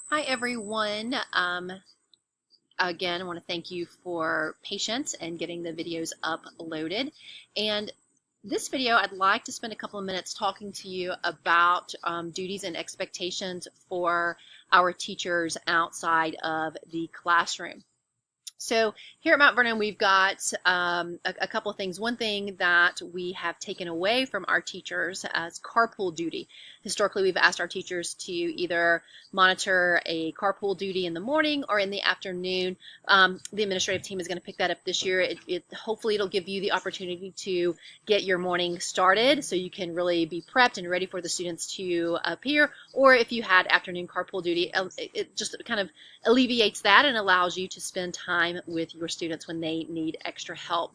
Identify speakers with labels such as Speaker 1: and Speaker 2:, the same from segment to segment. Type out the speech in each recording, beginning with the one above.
Speaker 1: Hi everyone. Again, I want to thank you for patience and getting the videos uploaded. And this video, I'd like to spend a couple of minutes talking to you about duties and expectations for our teachers outside of the classroom. So here at Mount Vernon, we've got a couple of things. One thing that we have taken away from our teachers as carpool duty. Historically, we've asked our teachers to either monitor a carpool duty in the morning or in the afternoon. The administrative team is going to pick that up this year. Hopefully it'll give you the opportunity to get your morning started so you can really be prepped and ready for the students to appear. Or if you had afternoon carpool duty, it just kind of alleviates that and allows you to spend time with your students when they need extra help.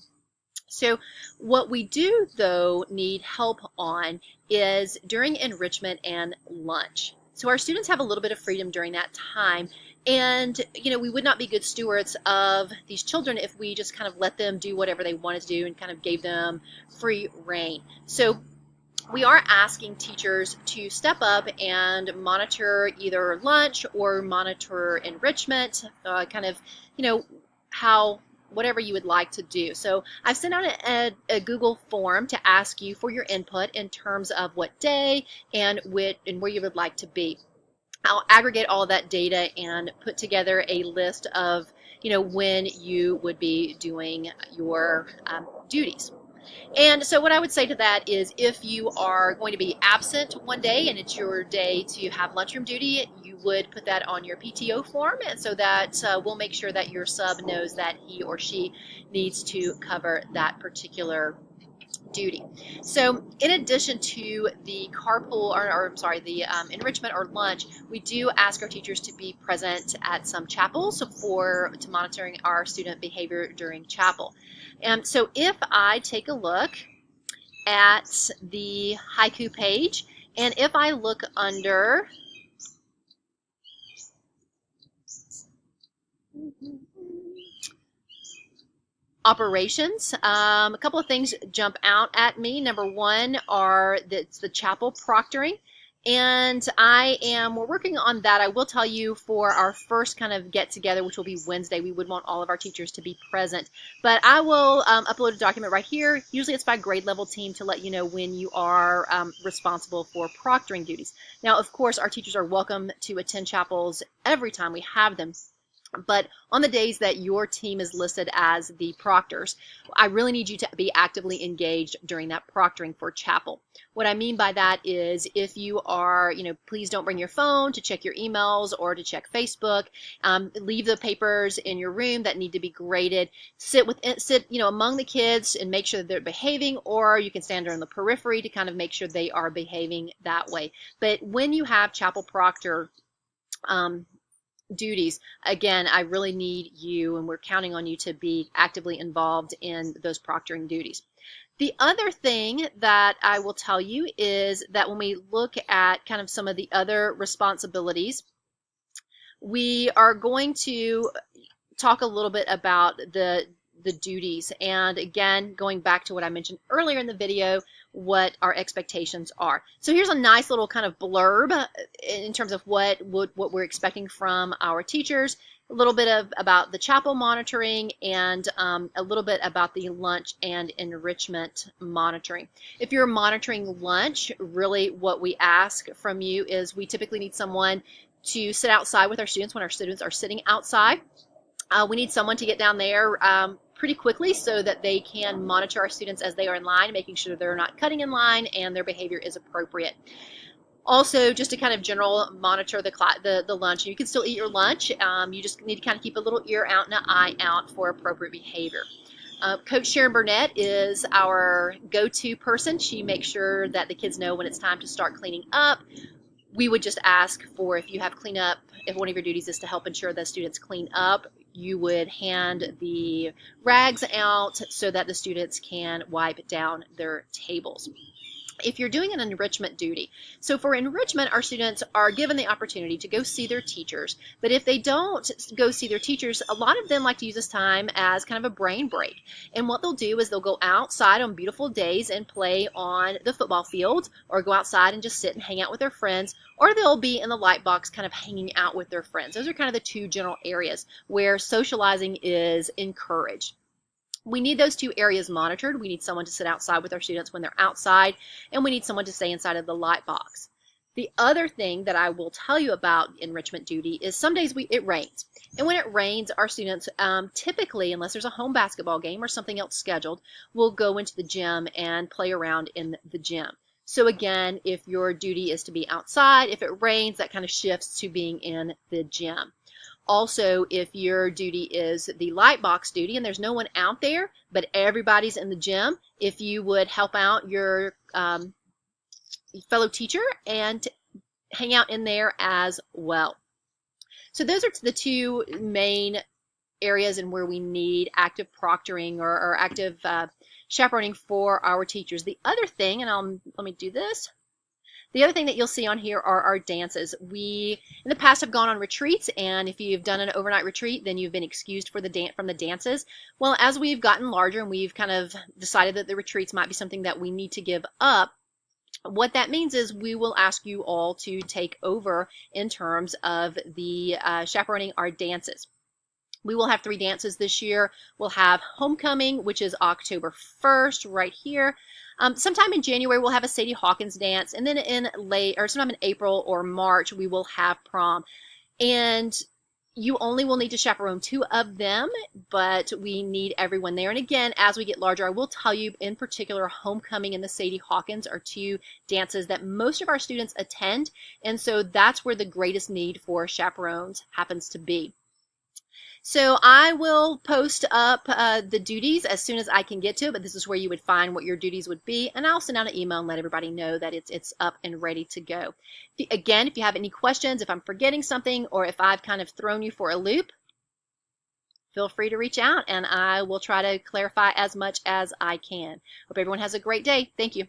Speaker 1: So what we do, though, need help on is during enrichment and lunch. So our students have a little bit of freedom during that time. And, we would not be good stewards of these children if we just kind of let them do whatever they wanted to do and kind of gave them free reign. So we are asking teachers to step up and monitor either lunch or monitor enrichment, whatever you would like to do. So I've sent out a Google form to ask you for your input in terms of what day and where you would like to be. I'll aggregate all of that data and put together a list of when you would be doing your duties. And so what I would say to that is if you are going to be absent one day and it's your day to have lunchroom duty, you would put that on your PTO form, and so that we'll make sure that your sub knows that he or she needs to cover that particular duty. So in addition to the carpool, the enrichment or lunch, we do ask our teachers to be present at some chapels to monitoring our student behavior during chapel. And so if I take a look at the Haiku page, and if I look under operations, a couple of things jump out at me. Number one are the chapel proctoring, and we're working on that. I will tell you for our first kind of get together, which will be Wednesday, we would want all of our teachers to be present. But I will upload a document right here. Usually it's by grade level team to let you know when you are responsible for proctoring duties. Now, of course, our teachers are welcome to attend chapels every time we have them. But on the days that your team is listed as the proctors, I really need you to be actively engaged during that proctoring for chapel. What I mean by that is if you are, please don't bring your phone to check your emails or to check Facebook. Leave the papers in your room that need to be graded. Sit among the kids and make sure that they're behaving, or you can stand on the periphery to kind of make sure they are behaving that way. But when you have chapel proctor duties, again, I really need you, and we're counting on you to be actively involved in those proctoring duties. The other thing that I will tell you is that when we look at kind of some of the other responsibilities, we are going to talk a little bit about the duties, and again, going back to what I mentioned earlier in the video, what our expectations are. So here's a nice little kind of blurb in terms of what we're expecting from our teachers, a little bit about the chapel monitoring, and a little bit about the lunch and enrichment monitoring. If you're monitoring lunch, really what we ask from you is we typically need someone to sit outside with our students when our students are sitting outside. We need someone to get down there pretty quickly so that they can monitor our students as they are in line, making sure they're not cutting in line and their behavior is appropriate. Also, just to kind of general monitor the lunch. You can still eat your lunch. You just need to kind of keep a little ear out and an eye out for appropriate behavior. Coach Sharon Burnett is our go-to person. She makes sure that the kids know when it's time to start cleaning up. We would just ask for if you have cleanup, if one of your duties is to help ensure that students clean up, you would hand the rags out so that the students can wipe down their tables. if you're doing an enrichment duty. So for enrichment, our students are given the opportunity to go see their teachers. But if they don't go see their teachers, a lot of them like to use this time as kind of a brain break. And what they'll do is they'll go outside on beautiful days and play on the football field, or go outside and just sit and hang out with their friends, or they'll be in the light box kind of hanging out with their friends. Those are kind of the two general areas where socializing is encouraged. We need those two areas monitored. We need someone to sit outside with our students when they're outside, and we need someone to stay inside of the light box. The other thing that I will tell you about enrichment duty is some days it rains. And when it rains, our students typically, unless there's a home basketball game or something else scheduled, will go into the gym and play around in the gym. So again, if your duty is to be outside, if it rains, that kind of shifts to being in the gym. Also, if your duty is the light box duty and there's no one out there, but everybody's in the gym, if you would help out your fellow teacher and hang out in there as well. So those are the two main areas in where we need active proctoring or active chaperoning for our teachers. The other thing, and let me do this. The other thing that you'll see on here are our dances. We, in the past, have gone on retreats, and if you've done an overnight retreat, then you've been excused from the dances. Well, as we've gotten larger and we've kind of decided that the retreats might be something that we need to give up, what that means is we will ask you all to take over in terms of the chaperoning our dances. We will have 3 dances this year. We'll have homecoming, which is October 1st, right here. Sometime in January, we'll have a Sadie Hawkins dance, and then sometime in April or March, we will have prom. And you only will need to chaperone 2 of them, but we need everyone there. And again, as we get larger, I will tell you in particular, homecoming and the Sadie Hawkins are 2 dances that most of our students attend, and so that's where the greatest need for chaperones happens to be. So I will post up the duties as soon as I can get to it, but this is where you would find what your duties would be, and I'll send out an email and let everybody know that it's up and ready to go. Again, if you have any questions, if I'm forgetting something, or if I've kind of thrown you for a loop, feel free to reach out, and I will try to clarify as much as I can. Hope everyone has a great day. Thank you.